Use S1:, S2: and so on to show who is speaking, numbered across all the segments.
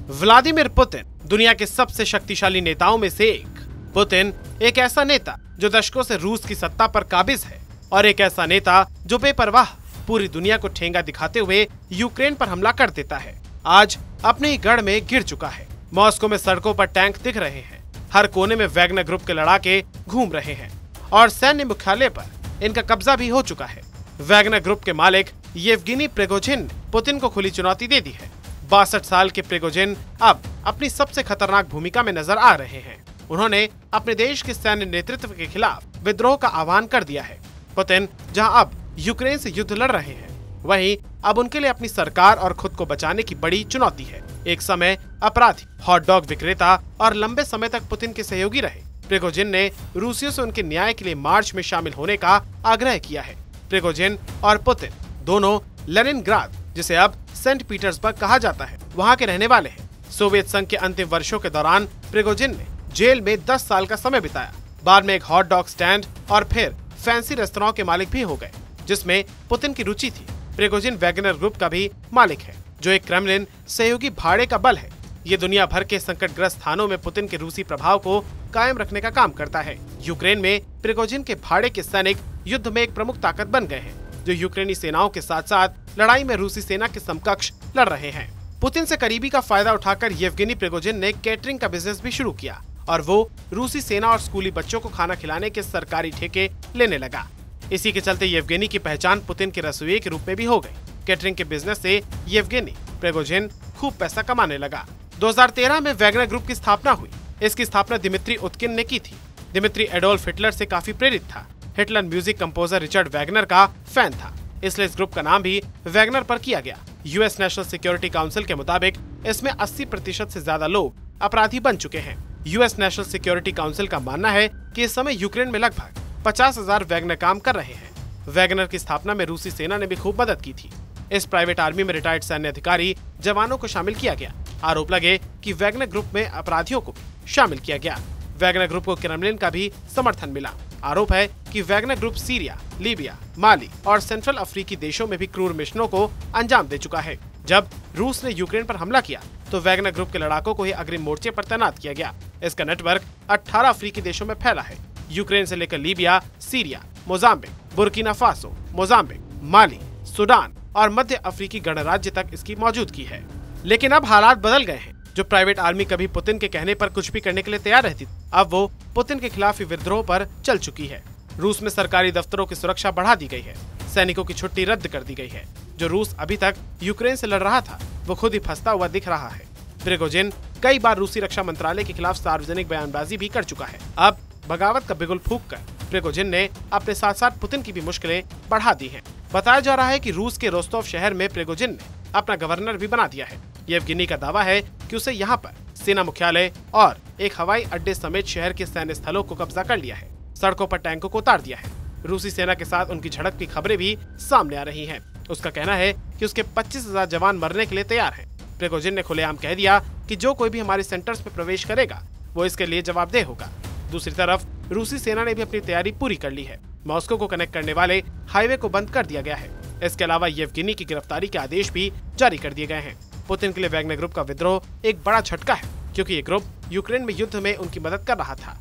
S1: Vladimir Putin दुनिया के सबसे शक्तिशाली नेताओं में से एक। पुतिन एक ऐसा नेता जो दशकों से रूस की सत्ता पर काबिज है और एक ऐसा नेता जो बेपरवाह पूरी दुनिया को ठेंगा दिखाते हुए यूक्रेन पर हमला कर देता है। आज अपने ही गढ़ में गिर चुका है। मॉस्को में सड़कों पर टैंक दिख रहे हैं, हर कोने में वैगनर ग्रुप के लड़ाके घूम रहे हैं और सैन्य मुख्यालय पर इनका कब्जा भी हो चुका है। वैगनर ग्रुप के मालिक येवगेनी प्रिगोजिन ने पुतिन को खुली चुनौती दे दी है। 62 साल के प्रिगोजिन अब अपनी सबसे खतरनाक भूमिका में नजर आ रहे हैं। उन्होंने अपने देश के सैन्य नेतृत्व के खिलाफ विद्रोह का आह्वान कर दिया है। पुतिन जहां अब यूक्रेन से युद्ध लड़ रहे हैं, वहीं अब उनके लिए अपनी सरकार और खुद को बचाने की बड़ी चुनौती है। एक समय अपराधी, हॉट डॉग विक्रेता और लंबे समय तक पुतिन के सहयोगी रहे प्रिगोजिन ने रूसियों से उनके न्याय के लिए मार्च में शामिल होने का आग्रह किया है। प्रिगोजिन और पुतिन दोनों लेनिनग्राद, जिसे अब सेंट पीटर्सबर्ग कहा जाता है, वहां के रहने वाले हैं। सोवियत संघ के अंतिम वर्षों के दौरान प्रिगोजिन ने जेल में 10 साल का समय बिताया। बाद में एक हॉट डॉग स्टैंड और फिर फैंसी रेस्तरां के मालिक भी हो गए, जिसमें पुतिन की रुचि थी। प्रिगोजिन वैगनर ग्रुप का भी मालिक है, जो एक क्रेमलिन सहयोगी भाड़े का बल है। ये दुनिया भर के संकटग्रस्त स्थानों में पुतिन के रूसी प्रभाव को कायम रखने का काम करता है। यूक्रेन में प्रिगोजिन के भाड़े के सैनिक युद्ध में एक प्रमुख ताकत बन गए हैं, जो यूक्रेनी सेनाओं के साथ साथ लड़ाई में रूसी सेना के समकक्ष लड़ रहे हैं। पुतिन से करीबी का फायदा उठाकर येवगेनी प्रिगोजिन ने कैटरिंग का बिजनेस भी शुरू किया और वो रूसी सेना और स्कूली बच्चों को खाना खिलाने के सरकारी ठेके लेने लगा। इसी के चलते येवगेनी की पहचान पुतिन के रसोइये के रूप में भी हो गई। कैटरिंग के बिजनेस से येवगेनी प्रिगोजिन खूब पैसा कमाने लगा। 2013 में वैगनर ग्रुप की स्थापना हुई। इसकी स्थापना दिमित्री उत्किन ने की थी। दिमित्री एडोल्फ हिटलर से काफी प्रेरित था। Hitler music composer Richard Wagner का फैन था, इसलिए इस ग्रुप का नाम भी वैगनर पर किया गया। यूएस नेशनल सिक्योरिटी काउंसिल के मुताबिक इसमें 80% से ज्यादा लोग अपराधी बन चुके हैं। यूएस नेशनल सिक्योरिटी काउंसिल का मानना है कि इस समय यूक्रेन में लगभग 50,000 वैगनर काम कर रहे हैं। वैगनर की स्थापना में रूसी सेना ने भी खूब मदद की थी। इस प्राइवेट आर्मी में रिटायर्ड सैन्य अधिकारी जवानों को शामिल किया गया। आरोप लगे कि वैगनर ग्रुप में अपराधियों को भी शामिल किया गया। वैगनर ग्रुप को क्रेमलिन का भी समर्थन मिला। आरोप है कि वैगनर ग्रुप सीरिया, लीबिया, माली और सेंट्रल अफ्रीकी देशों में भी क्रूर मिशनों को अंजाम दे चुका है। जब रूस ने यूक्रेन पर हमला किया तो वैगनर ग्रुप के लड़ाकों को ही अग्रिम मोर्चे पर तैनात किया गया। इसका नेटवर्क 18 अफ्रीकी देशों में फैला है। यूक्रेन से लेकर Libya, Syria, Mozambique, Burkina Faso, Mozambique, Mali, Sudan और मध्य अफ्रीकी गणराज्य तक इसकी मौजूदगी है। लेकिन अब हालात बदल गए हैं। जो प्राइवेट आर्मी कभी पुतिन के कहने पर कुछ भी करने के लिए तैयार रहती थी, अब वो पुतिन के खिलाफ ही विद्रोह पर चल चुकी है। रूस में सरकारी दफ्तरों की सुरक्षा बढ़ा दी गई है। सैनिकों की छुट्टी रद्द कर दी गई है। जो रूस अभी तक यूक्रेन से लड़ रहा था, वो खुद ही फंसता हुआ दिख रहा है। प्रिगोजिन कई बार रूसी रक्षा मंत्रालय के खिलाफ सार्वजनिक बयानबाजी भी कर चुका है। अब बगावत का बिगुल फूंक कर प्रिगोजिन ने अपने साथ साथ पुतिन की भी मुश्किलें बढ़ा दी हैं। बताया जा रहा है कि रूस के रोस्तोव शहर में प्रिगोजिन ने अपना गवर्नर भी बना दिया है। येवगेनी का दावा है कि उसे यहाँ पर सेना मुख्यालय और एक हवाई अड्डे समेत शहर के सैन्य स्थलों को कब्जा कर लिया है। सड़कों पर टैंकों को उतार दिया है। रूसी सेना के साथ उनकी झड़प की खबरें भी सामने आ रही हैं। उसका कहना है कि उसके 25,000 जवान मरने के लिए तैयार हैं। प्रिगोजिन ने खुलेआम कह दिया कि जो कोई भी हमारे सेंटर्स में प्रवेश करेगा वो इसके लिए जवाबदेह होगा। दूसरी तरफ रूसी सेना ने भी अपनी तैयारी पूरी कर ली है। मॉस्को को कनेक्ट करने वाले हाईवे को बंद कर दिया गया है। इसके अलावा येवगेनी की गिरफ्तारी के आदेश भी जारी कर दिए गए हैं। पुतिन के लिए वैगनर ग्रुप का विद्रोह एक बड़ा झटका है, क्योंकि ये ग्रुप यूक्रेन में युद्ध में उनकी मदद कर रहा था।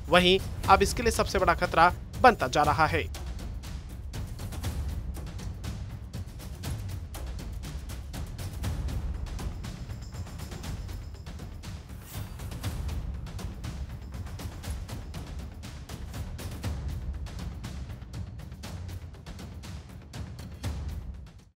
S1: वहीं अब इसके लिए सबसे बड़ा खतरा बनता जा रहा है।